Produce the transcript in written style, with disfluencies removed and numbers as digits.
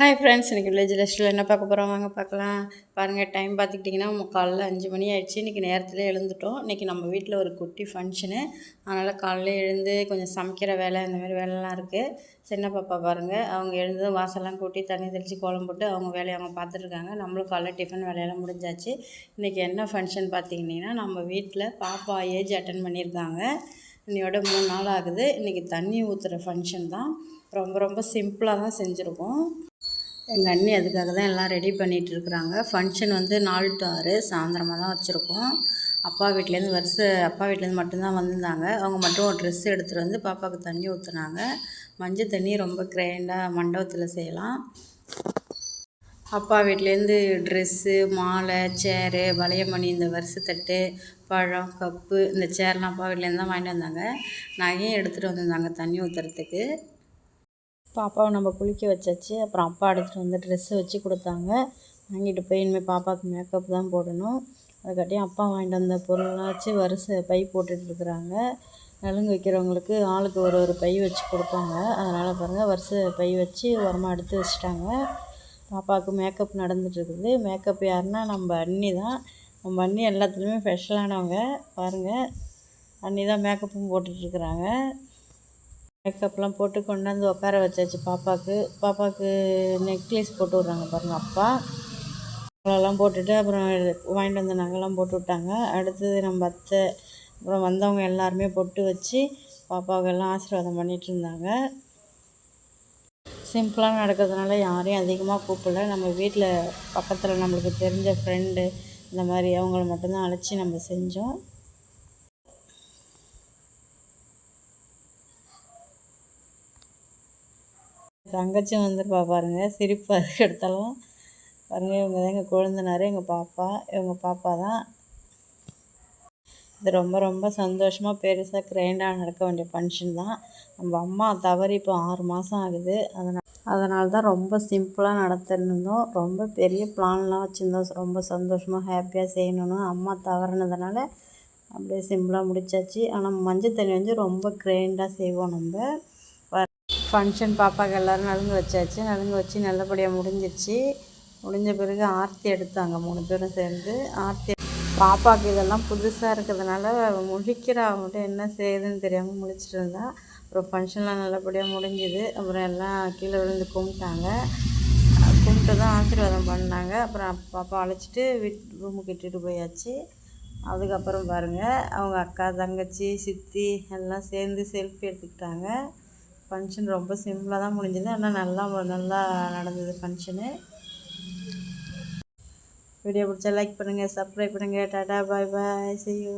Hi friends, இன்றைக்கி village லிஸ்ட்டில் என்ன பார்க்க போகிறோம் வாங்க பார்க்கலாம். பாருங்கள், டைம் பார்த்துக்கிட்டிங்கன்னா காலைல 5 மணி ஆகிடுச்சு. இன்றைக்கி நேரத்தில் எழுந்துட்டோம். இன்றைக்கி நம்ம வீட்டில் ஒரு குட்டி ஃபங்க்ஷனு. அதனால் காலையில் எழுந்து கொஞ்சம் சமைக்கிற வேலை இந்தமாதிரி வேலைலாம் இருக்குது. சின்ன பாப்பா பாருங்கள், அவங்க எழுந்து வாசல்லாம் கூட்டி தண்ணி தெளித்து கோலம் போட்டு அவங்க வேலையை அவங்க பார்த்துட்ருக்காங்க. நம்மளும் காலைல டிஃபன் வேலையெல்லாம் முடிஞ்சாச்சு. இன்றைக்கி என்ன ஃபங்க்ஷன் பார்த்திங்கன்னா, நம்ம வீட்டில் பாப்பா ஏஜ் அட்டன் பண்ணியிருக்காங்க. இன்னையோட 3 நாள் ஆகுது. இன்றைக்கி தண்ணி ஊற்றுற ஃபங்க்ஷன் தான். ரொம்ப ரொம்ப சிம்பிளாக தான் செஞ்சுருக்கோம். எங்கள் அண்ணி அதுக்காக தான் எல்லாம் ரெடி பண்ணிகிட்ருக்குறாங்க. ஃபங்க்ஷன் 4 to 6 சாயந்தரமாக தான் வச்சுருக்கோம். அப்பா வீட்டிலேருந்து மட்டும்தான் வந்திருந்தாங்க. அவங்க மட்டும் ஒரு ட்ரெஸ் எடுத்துகிட்டு வந்து பாப்பாவுக்கு தண்ணி ஊற்றுனாங்க. மஞ்சள் தண்ணி ரொம்ப கிராண்டாக மண்டபத்தில் செய்யலாம். அப்பா வீட்டிலேருந்து ட்ரெஸ்ஸு, மாலை, சேரு, வளையமணி, இந்த வரிசைத்தட்டு, பழம், கப்பு, இந்த சேர்லாம் அப்பா வீட்டிலேருந்து தான் வாங்கிட்டு வந்தாங்க. நகையும் எடுத்துகிட்டு வந்திருந்தாங்க தண்ணி ஊற்றுறதுக்கு. பாப்பாவை நம்ம குளிக்க வச்சாச்சு. அப்புறம் அப்பா எடுத்துகிட்டு வந்து ட்ரெஸ்ஸு வச்சு கொடுத்தாங்க. வாங்கிட்டு போய் இனிமேல் பாப்பாவுக்கு மேக்கப் தான் போடணும். அதுக்காட்டியும் அப்பா வாங்கிட்டு வந்த பொருள்லாம் வச்சு வரிசை பை போட்டுட்ருக்குறாங்க. நலுங்கு வைக்கிறவங்களுக்கு ஆளுக்கு ஒரு பை வச்சு கொடுப்பாங்க. அதனால் பாருங்கள், வரிசை பை வச்சு உரமாக எடுத்து வச்சுட்டாங்க. பாப்பாவுக்கு மேக்கப் நடந்துகிட்ருக்குது. மேக்கப் யாருன்னா நம்ம அண்ணி தான். நம்ம அண்ணி எல்லாத்துலேயுமே ஸ்பெஷலானவங்க. பாருங்கள், அண்ணி தான் மேக்கப்பும் போட்டுட்ருக்குறாங்க. மேக்கப்லாம் போட்டு கொண்டாந்து உட்கார வச்சாச்சு. பாப்பாவுக்கு நெக்லஸ் போட்டு விட்றாங்க பாருங்கள் அப்பா. அதெல்லாம் போட்டுட்டு அப்புறம் வாங்கிட்டு வந்த நகைலாம் போட்டு விட்டாங்க. அடுத்தது நம்ம அத்தை, அப்புறம் வந்தவங்க எல்லாருமே பொட்டு வச்சு பாப்பாவுக்கெல்லாம் ஆசீர்வாதம் பண்ணிகிட்டு இருந்தாங்க. சிம்பிளாக நடக்கிறதுனால யாரையும் அதிகமாக கூப்பிடல. நம்ம வீட்டில் பக்கத்தில் நம்மளுக்கு தெரிஞ்ச ஃப்ரெண்டு இந்த மாதிரி அவங்கள மட்டும்தான் அழைச்சி நம்ம செஞ்சோம். தங்கச்சியும் வந்துருப்பா பாருங்கள், சிரிப்பு அதுக்கு எடுத்தாலும். பாருங்கள், இவங்க தான் எங்கள் கொழுந்தனார், இவங்க பாப்பா தான். இது ரொம்ப ரொம்ப சந்தோஷமாக பெருசாக கிராண்டாக நடக்க வேண்டிய ஃபங்க்ஷன் தான். நம்ம அம்மா தவறி இப்போ 6 மாதம் ஆகுது. அதனால தான் ரொம்ப சிம்பிளாக நடத்திருந்தோம். ரொம்ப பெரிய பிளான்லாம் வச்சுருந்தோம். ரொம்ப சந்தோஷமாக ஹாப்பியாக செய்யணுன்னு. அம்மா தவறினதுனால அப்படியே சிம்பிளாக முடிச்சாச்சு. ஆனால் மஞ்சள் தண்ணி ரொம்ப கிராண்டாக செய்வோம் நம்ம. ஃபங்க்ஷன் பாப்பாவுக்கு எல்லோரும் நலுங்கு வச்சாச்சு. நலுங்கு வச்சு நல்லபடியாக முடிஞ்சிருச்சு. முடிஞ்ச பிறகு ஆர்த்தி எடுத்தாங்க 3 பேரும் சேர்ந்து. பாப்பாவுக்கு இதெல்லாம் புதுசாக இருக்கிறதுனால முழிக்கிறா. அவங்கள்ட்ட என்ன செய்யுதுன்னு தெரியாமல் முழிச்சிட்டு இருந்தா. அப்புறம் ஃபங்க்ஷன்லாம் நல்லபடியாக முடிஞ்சுது. அப்புறம் எல்லாம் கீழே விழுந்து கும்பிட்டாங்க. கும்பிட்டு தான் ஆசீர்வாதம் பண்ணாங்க. அப்புறம் பாப்பா அழைச்சிட்டு ரூமுக்கு இட்டுட்டு போயாச்சு. அதுக்கப்புறம் பாருங்கள், அவங்க அக்கா, தங்கச்சி, சித்தி எல்லாம் சேர்ந்து செல்ஃபி எடுத்துக்கிட்டாங்க. ஃபங்க்ஷன் ரொம்ப சிம்பிளாக தான் முடிஞ்சது. ஆனால் நல்லா நடந்தது ஃபங்க்ஷனு. வீடியோ பிடிச்சா லைக் பண்ணுங்கள், சப்ஸ்கிரைப் பண்ணுங்கள். டாடா, பாய் பாய், see you.